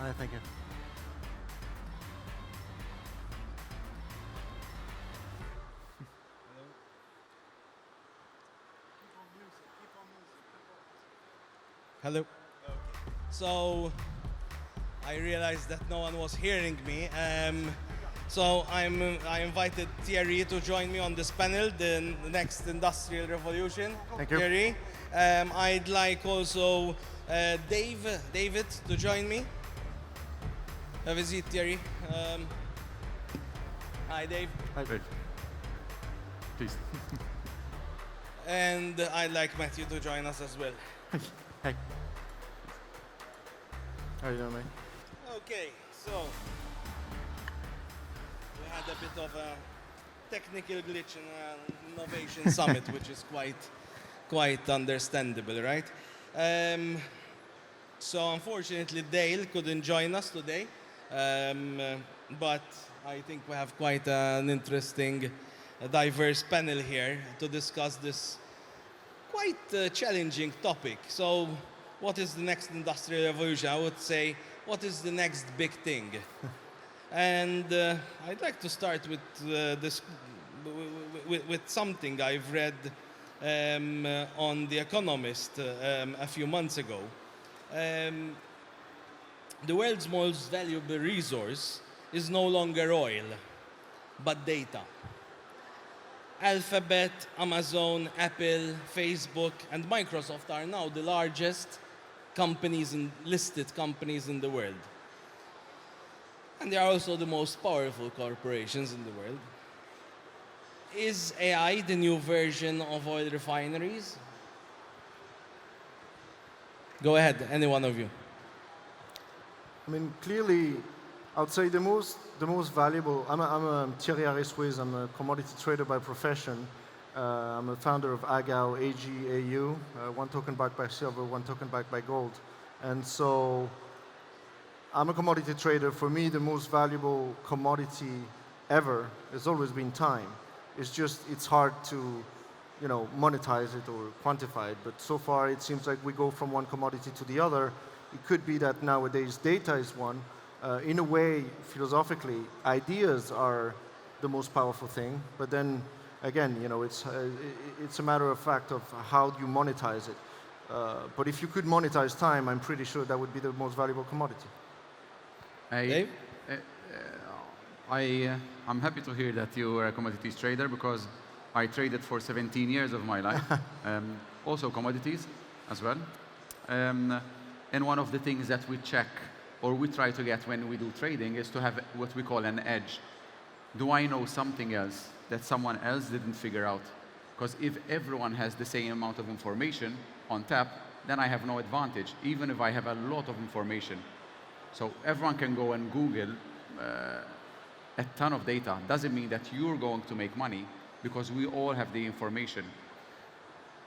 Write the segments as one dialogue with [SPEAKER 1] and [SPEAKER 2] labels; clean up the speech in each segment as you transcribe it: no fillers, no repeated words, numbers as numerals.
[SPEAKER 1] Thank you.
[SPEAKER 2] Hello. Okay. So I realized that no one was hearing me. So I invited Thierry to join me on this panel, the next industrial revolution.
[SPEAKER 1] Thank you.
[SPEAKER 2] Thierry. I'd like also David to join me. Have a seat, Thierry. Hi, Dave.
[SPEAKER 1] Hi.
[SPEAKER 3] Great. Please.
[SPEAKER 2] And I'd like Matthew to join us as well.
[SPEAKER 1] Hey. How are you doing, mate?
[SPEAKER 2] Okay, so we had a bit of a technical glitch in an innovation summit, which is quite understandable, right? So unfortunately, Dale couldn't join us today, but I think we have quite an interesting, diverse panel here to discuss this quite challenging topic. So what is the next industrial revolution? I would say, what is the next big thing? And I'd like to start with with something I've read on The Economist a few months ago. The world's most valuable resource is no longer oil, but data. Alphabet, Amazon, Apple, Facebook, and Microsoft are now the largest companies and listed companies in the world. And they are also the most powerful corporations in the world. Is AI the new version of oil refineries? Go ahead, any one of you.
[SPEAKER 1] I mean, clearly, I would say the most valuable. I'm a Thierry Arys Ruiz. I'm a commodity trader by profession. I'm a founder of AGAU, AGAU, one token backed by silver, one token backed by gold. And so I'm a commodity trader. For me, the most valuable commodity ever has always been time. It's just, it's hard to, monetize it or quantify it. But so far, it seems like we go from one commodity to the other. It could be that nowadays data is one. In a way, philosophically, ideas are the most powerful thing. But then, again, it's a matter of fact of how you monetize it. But if you could monetize time, I'm pretty sure that would be the most valuable commodity.
[SPEAKER 2] Dave?
[SPEAKER 3] I'm happy to hear that you are a commodities trader because I traded for 17 years of my life. Also commodities as well. And one of the things that we check or we try to get when we do trading is to have what we call an edge. Do I know something else that someone else didn't figure out? Because if everyone has the same amount of information on tap, then I have no advantage, even if I have a lot of information. So everyone can go and Google a ton of data. Doesn't mean that you're going to make money because we all have the information.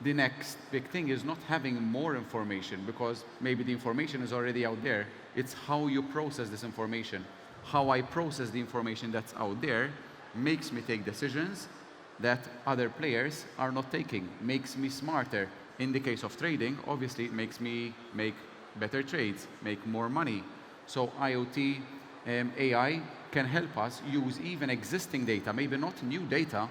[SPEAKER 3] The next big thing is not having more information because maybe the information is already out there. It's how you process this information. How I process the information that's out there makes me take decisions that other players are not taking, makes me smarter. In the case of trading, obviously it makes me make better trades, make more money. So IoT, AI can help us use even existing data, maybe not new data,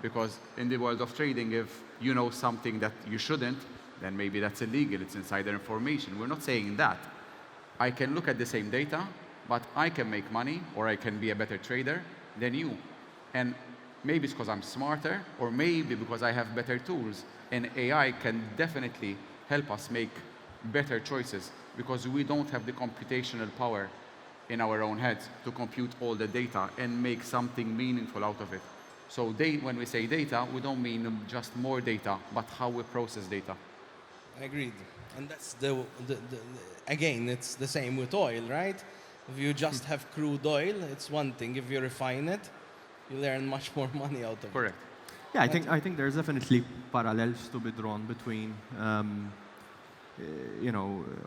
[SPEAKER 3] because in the world of trading, if you know something that you shouldn't, then maybe that's illegal, it's insider information. We're not saying that. I can look at the same data, but I can make money, or I can be a better trader than you. And maybe it's because I'm smarter, or maybe because I have better tools. And AI can definitely help us make better choices, because we don't have the computational power in our own heads to compute all the data and make something meaningful out of it. So when we say data, we don't mean just more data, but how we process data.
[SPEAKER 2] Agreed. And that's again, it's the same with oil, right? If you just have crude oil, it's one thing. If you refine it, you earn much more money out of it.
[SPEAKER 3] Correct.
[SPEAKER 4] Yeah, I think there's definitely parallels to be drawn between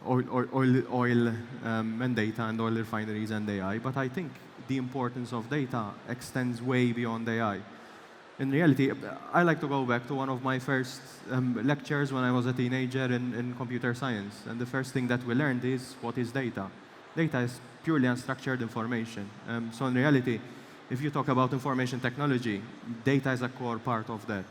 [SPEAKER 4] oil and data and oil refineries and AI. But I think the importance of data extends way beyond AI. In reality, I like to go back to one of my first lectures when I was a teenager in computer science. And the first thing that we learned is what is data. Data is purely unstructured information. So in reality, if you talk about information technology, data is a core part of that.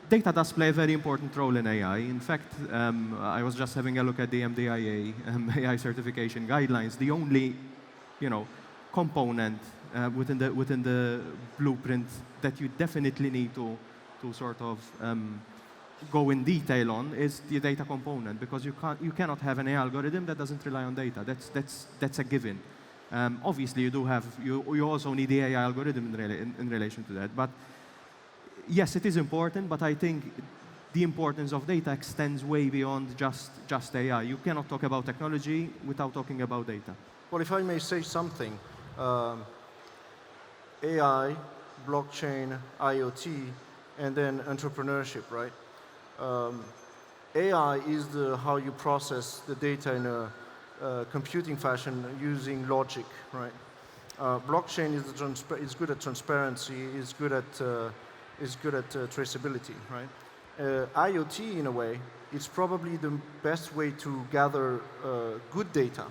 [SPEAKER 4] Data does play a very important role in AI. In fact, I was just having a look at the MDIA AI certification guidelines. The only, component within the blueprint that you definitely need to sort of go in detail on is the data component, because you cannot have an AI algorithm that doesn't rely on data. That's a given. Obviously, you also need the AI algorithm in relation to that. But yes, it is important, but I think the importance of data extends way beyond just AI. You cannot talk about technology without talking about data.
[SPEAKER 1] Well, if I may say something, AI, blockchain, IoT, and then entrepreneurship, right? AI is how you process the data in a computing fashion using logic, right? Blockchain is good at transparency, is good at traceability, right? IoT, in a way, is probably the best way to gather good data,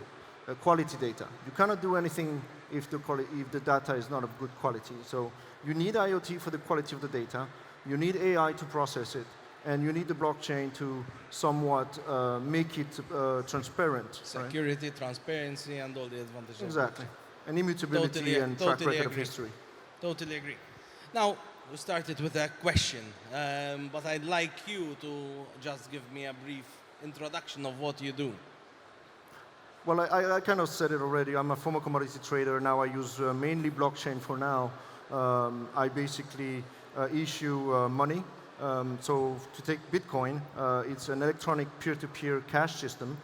[SPEAKER 1] quality data. You cannot do anything if the data is not of good quality. So you need IoT for the quality of the data, you need AI to process it, and you need the blockchain to somewhat make it transparent.
[SPEAKER 2] Security, right? Transparency, and all the advantages.
[SPEAKER 1] Exactly. And immutability and track record of history.
[SPEAKER 2] Totally agree. Now, we started with a question, but I'd like you to just give me a brief introduction of what you do.
[SPEAKER 1] Well, I kind of said it already. I'm a former commodity trader. Now I use mainly blockchain for now. I basically issue money. So to take Bitcoin, it's an electronic peer-to-peer cash system.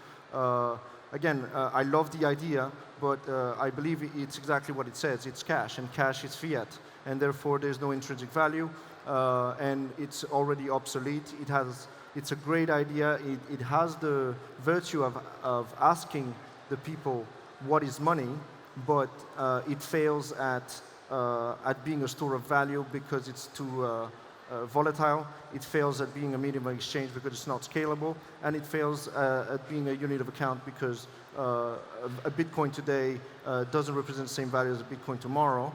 [SPEAKER 1] Again, I love the idea, but I believe it's exactly what it says. It's cash, and cash is fiat, and therefore there's no intrinsic value, and it's already obsolete. It's a great idea. It has the virtue of asking the people what is money, but it fails at being a store of value because it's too volatile. It fails at being a medium of exchange because it's not scalable, and it fails at being a unit of account because a Bitcoin today doesn't represent the same value as a Bitcoin tomorrow.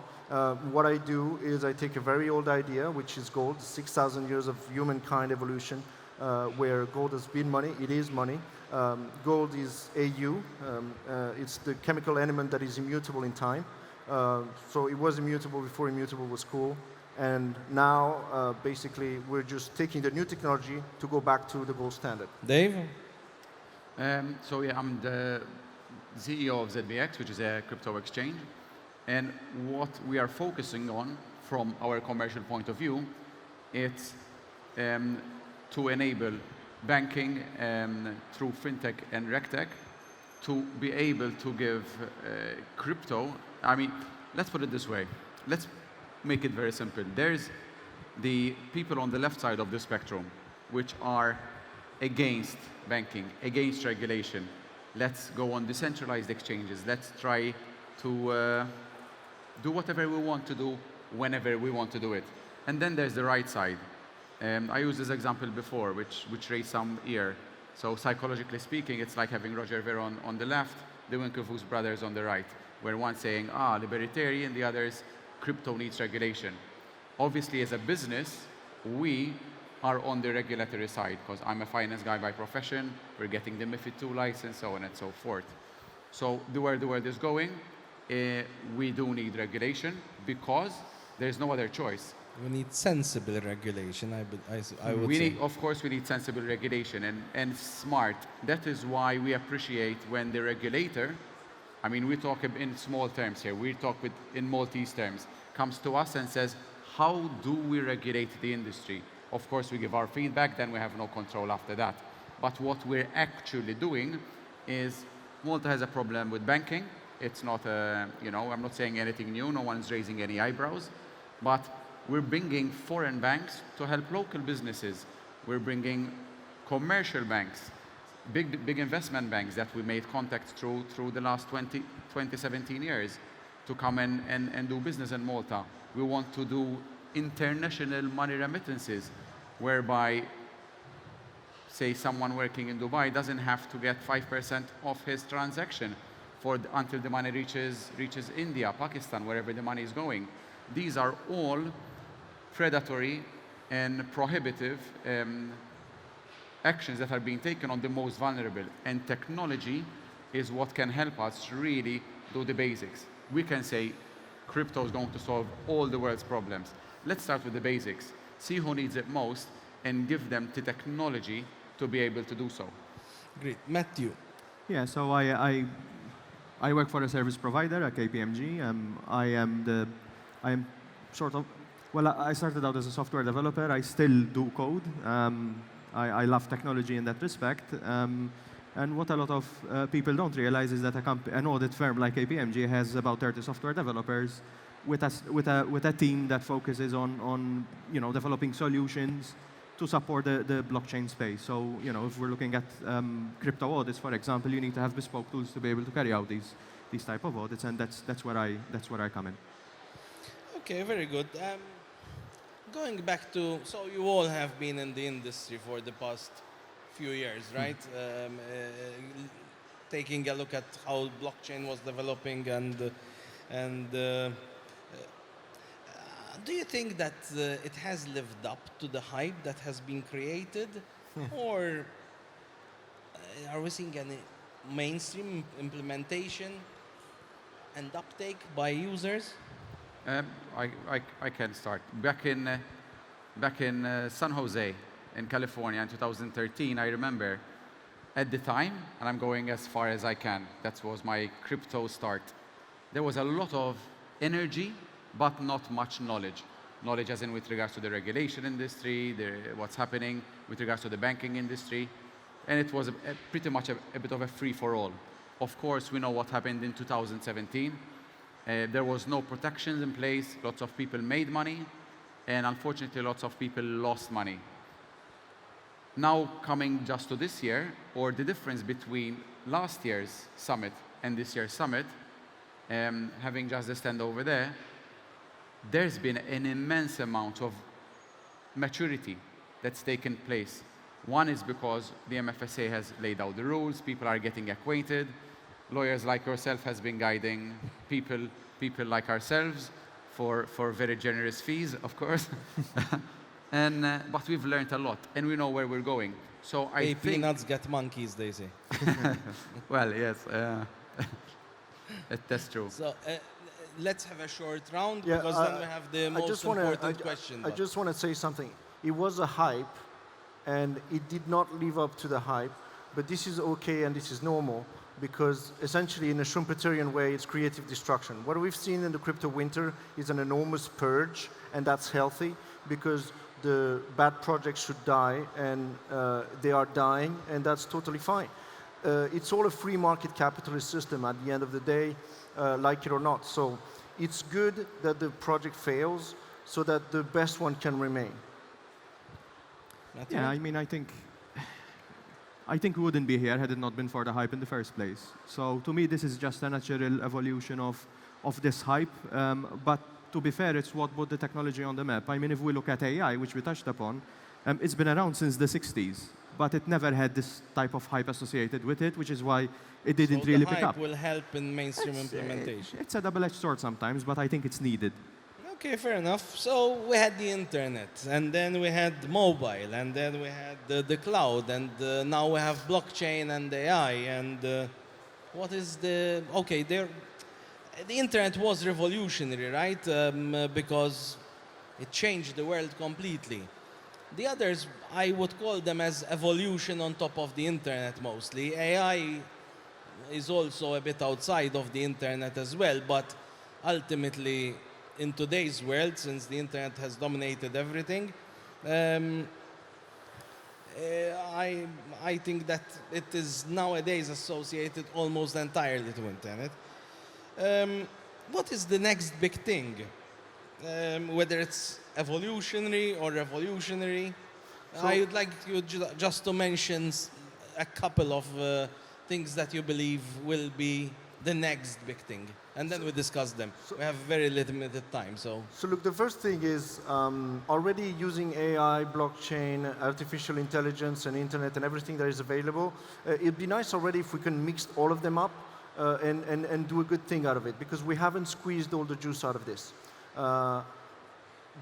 [SPEAKER 1] What I do is I take a very old idea, which is gold, 6,000 years of humankind evolution, where gold has been money. It is money. Gold is AU. It's the chemical element that is immutable in time. So it was immutable before immutable was cool. And now, basically, we're just taking the new technology to go back to the gold standard.
[SPEAKER 2] Dave?
[SPEAKER 3] So yeah, I'm the CEO of ZBX, which is a crypto exchange. And what we are focusing on from our commercial point of view, it's to enable banking through fintech and regtech to be able to give crypto. I mean, let's put it this way. Let's make it very simple. There's the people on the left side of the spectrum, which are against banking, against regulation. Let's go on decentralized exchanges. Let's try to do whatever we want to do, whenever we want to do it. And then there's the right side. I used this example before, which raised some ear. So psychologically speaking, it's like having Roger Ver on the left, the Winklevoss brothers on the right, where one saying, libertarian, the others, crypto needs regulation. Obviously, as a business, we are on the regulatory side, because I'm a finance guy by profession, we're getting the MiFID II license, so on and so forth. So where the world is going, we do need regulation, because there's no other choice.
[SPEAKER 2] We need sensible regulation, I would say.
[SPEAKER 3] Of course, we need sensible regulation and smart. That is why we appreciate when the regulator, I mean, we talk in small terms here, we talk in Maltese terms, comes to us and says, how do we regulate the industry? Of course, we give our feedback, then we have no control after that. But what we're actually doing is, Malta has a problem with banking. It's not, I'm not saying anything new, no one's raising any eyebrows, but we're bringing foreign banks to help local businesses. We're bringing commercial banks, big investment banks that we made contacts through the last 17 years to come and do business in Malta. We want to do international money remittances, whereby say someone working in Dubai doesn't have to get 5% of his transaction until the money reaches India, Pakistan, wherever the money is going. These are all predatory and prohibitive actions that are being taken on the most vulnerable. And technology is what can help us really do the basics. We can say crypto is going to solve all the world's problems. Let's start with the basics. See who needs it most and give them the technology to be able to do so.
[SPEAKER 2] Great. Matthew.
[SPEAKER 4] Yeah, so I work for a service provider at KPMG. I am sort of, well, I started out as a software developer. I still do code. I love technology in that respect. And what a lot of people don't realize is that an audit firm like KPMG has about 30 software developers with a team that focuses on developing solutions to support the blockchain space. So if we're looking at crypto audits, for example, you need to have bespoke tools to be able to carry out these type of audits, and that's where I come in.
[SPEAKER 2] Okay, very good. Going back to, so you all have been in the industry for the past few years, right? Taking a look at how blockchain was developing, and do you think that it has lived up to the hype that has been created, or are we seeing any mainstream implementation and uptake by users?
[SPEAKER 3] I can start. Back in San Jose, in California in 2013, I remember at the time, and I'm going as far as I can, that was my crypto start, there was a lot of energy, but not much knowledge. Knowledge as in with regards to the regulation industry, what's happening with regards to the banking industry, and it was pretty much a bit of a free-for-all. Of course, we know what happened in 2017. There was no protections in place, lots of people made money, and unfortunately lots of people lost money. Now coming just to this year, or the difference between last year's summit and this year's summit, having just the stand over there, there's been an immense amount of maturity that's taken place. One is because the MFSA has laid out the rules, people are getting acquainted, lawyers like yourself has been guiding people like ourselves for very generous fees, of course. But we've learned a lot, and we know where we're going. So I think
[SPEAKER 2] peanuts get monkeys, they say.
[SPEAKER 3] well, yes, that's true.
[SPEAKER 2] So let's have a short round, because then we have the most important question.
[SPEAKER 1] I just want to say something. It was a hype, and it did not live up to the hype, but this is okay and this is normal, because essentially in a Schumpeterian way, it's creative destruction. What we've seen in the crypto winter is an enormous purge, and that's healthy, because the bad projects should die, and they are dying, and that's totally fine. It's all a free market capitalist system at the end of the day, like it or not. So it's good that the project fails so that the best one can remain.
[SPEAKER 4] Yeah, I mean, I think we wouldn't be here had it not been for the hype in the first place. So to me, this is just a natural evolution of this hype. But to be fair, it's what put the technology on the map. I mean, if we look at AI, which we touched upon, it's been around since the 60s, but it never had this type of hype associated with it, which is why it didn't really pick up.
[SPEAKER 2] So the hype will help in mainstream implementation.
[SPEAKER 4] It's a double-edged sword sometimes, but I think it's needed.
[SPEAKER 2] Okay, fair enough. So we had the internet, and then we had mobile, and then we had the cloud, and now we have blockchain and AI. And what is the... Okay, the internet was revolutionary, right? Because it changed the world completely. The others, I would call them as evolution on top of the internet mostly. AI is also a bit outside of the internet as well, but ultimately, in today's world, since the internet has dominated everything, I think that it is nowadays associated almost entirely to internet. What is the next big thing? Whether it's evolutionary or revolutionary,
[SPEAKER 1] So
[SPEAKER 2] I would like you just to mention a couple of things that you believe will be the next big thing, and then we discuss them. We have very limited time, so.
[SPEAKER 1] So look, the first thing is already using AI, blockchain, artificial intelligence, and internet, and everything that is available. It'd be nice already if we can mix all of them up and do a good thing out of it, because we haven't squeezed all the juice out of this.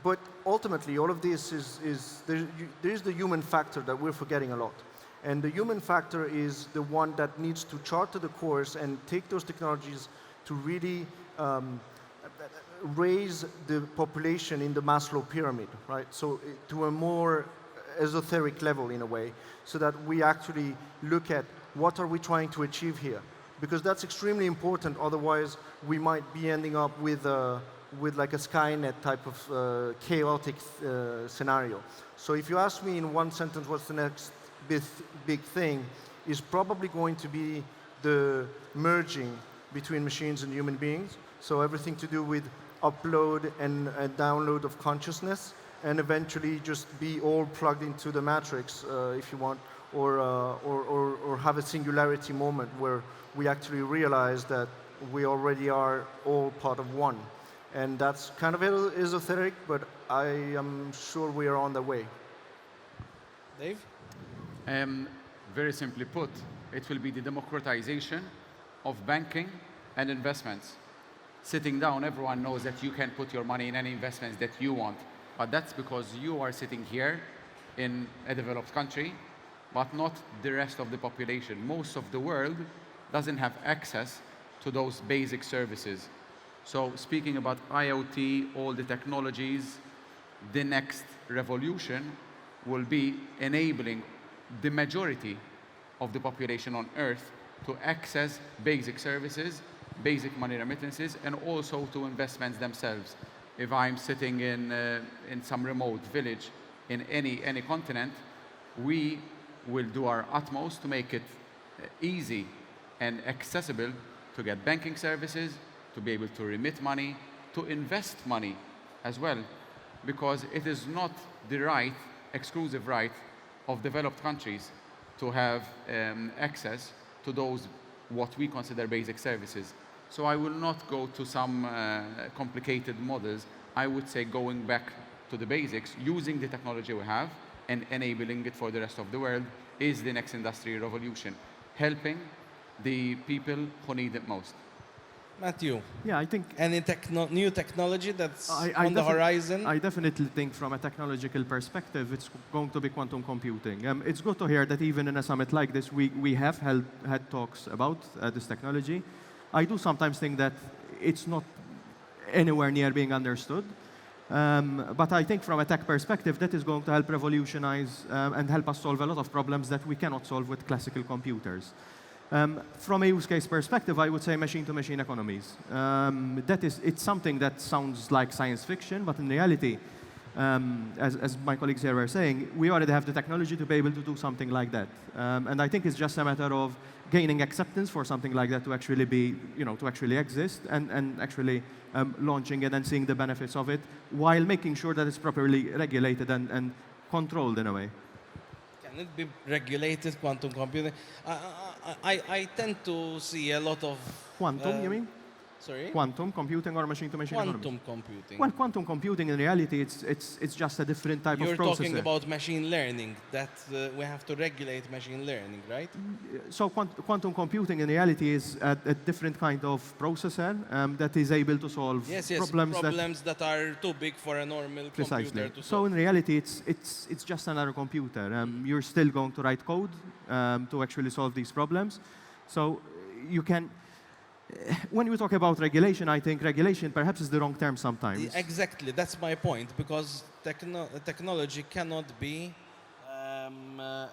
[SPEAKER 1] But ultimately, all of this is there's the human factor that we're forgetting a lot. And the human factor is the one that needs to charter the course and take those technologies to really raise the population in the Maslow pyramid, right? So to a more esoteric level in a way, so that we actually look at what are we trying to achieve here. Because that's extremely important, otherwise we might be ending up with like a Skynet type of chaotic scenario. So if you ask me in one sentence what's the next big thing, is probably going to be the merging between machines and human beings. So everything to do with upload and download of consciousness, and eventually just be all plugged into the matrix, if you want, or have a singularity moment where we actually realize that we already are all part of one. And that's kind of esoteric, but I am sure we are on the way.
[SPEAKER 2] Dave?
[SPEAKER 3] Very simply put, it will be the democratization of banking and investments. Sitting down, everyone knows that you can put your money in any investments that you want, but that's because you are sitting here in a developed country, but not the rest of the population. Most of the world doesn't have access to those basic services. So speaking about IoT, all the technologies, the next revolution will be enabling the majority of the population on Earth to access basic services, basic money remittances, and also to investments themselves. If I'm sitting in some remote village in any continent, we will do our utmost to make it easy and accessible to get banking services, to be able to remit money, to invest money as well, because it is not the right, exclusive right of developed countries to have access to those what we consider basic services. So I will not go to some complicated models. I would say going back to the basics, using the technology we have and enabling it for the rest of the world is the next industrial revolution, helping the people who need it most.
[SPEAKER 2] Matthew?
[SPEAKER 4] Yeah, I think
[SPEAKER 2] any new technology that's on the horizon?
[SPEAKER 4] I definitely think from a technological perspective, it's going to be quantum computing. It's good to hear that even in a summit like this, we have had talks about this technology. I do sometimes think that it's not anywhere near being understood. But I think from a tech perspective, that is going to help revolutionize and help us solve a lot of problems that we cannot solve with classical computers. From a use case perspective, I would say machine-to-machine economies. It's something that sounds like science fiction, but in reality, as my colleagues here were saying, we already have the technology to be able to do something like that. And I think it's just a matter of gaining acceptance for something like that to actually be, to actually exist and actually launching it and seeing the benefits of it while making sure that it's properly regulated and controlled in a way.
[SPEAKER 2] Can it be regulated, quantum computing? I tend to see a lot of...
[SPEAKER 4] Quantum, you mean?
[SPEAKER 2] Sorry?
[SPEAKER 4] Quantum computing or machine-to-machine economies?
[SPEAKER 2] Quantum computing.
[SPEAKER 4] Well, quantum computing, in reality, it's just a different type of processor.
[SPEAKER 2] You're talking about machine learning, that we have to regulate machine learning, right?
[SPEAKER 4] So quantum computing, in reality, is a different kind of processor that is able to solve problems
[SPEAKER 2] that are too big for a normal computer to solve.
[SPEAKER 4] So in reality, it's just another computer. You're still going to write code to actually solve these problems. So you can... When we talk about regulation, I think regulation perhaps is the wrong term sometimes.
[SPEAKER 2] Exactly, that's my point, because technology cannot be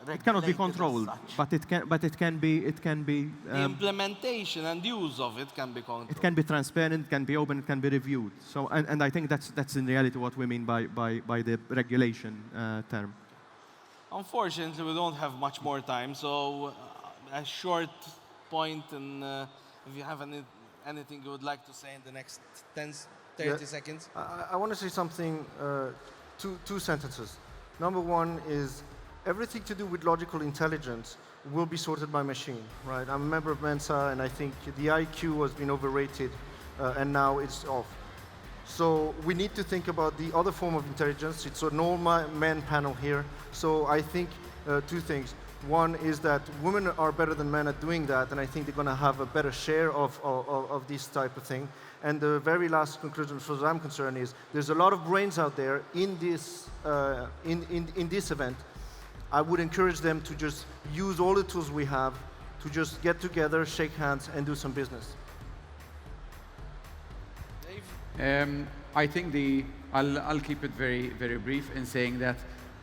[SPEAKER 4] it cannot be controlled, but it can be.
[SPEAKER 2] The implementation and use of it can be controlled.
[SPEAKER 4] It can be transparent, it can be open, it can be reviewed. So, and I think that's in reality what we mean by the regulation term.
[SPEAKER 2] Unfortunately, we don't have much more time, so a short point and. If you have anything you would like to say in the next 30 seconds.
[SPEAKER 1] I want to say something, two sentences. Number one is everything to do with logical intelligence will be sorted by machine, right? I'm a member of Mensa, and I think the IQ has been overrated, and now it's off. So we need to think about the other form of intelligence. It's a normal man panel here. So I think two things. One is that women are better than men at doing that, and I think they're going to have a better share of this type of thing. And the very last conclusion, as far as I'm concerned, is there's a lot of brains out there in this in this event. I would encourage them to just use all the tools we have to just get together, shake hands, and do some business.
[SPEAKER 3] I think I'll keep it very brief in saying that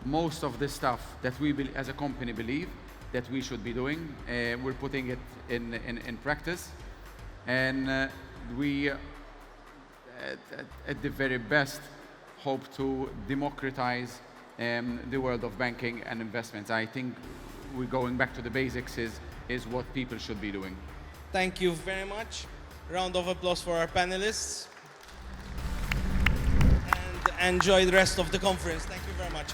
[SPEAKER 3] most of the stuff that we as a company believe that we should be doing, we're putting it in practice, and we at the very best hope to democratize the world of banking and investments. I think we're going back to the basics is what people should be doing.
[SPEAKER 2] Thank you very much. Round of applause for our panelists. And enjoy the rest of the conference. Thank you very much.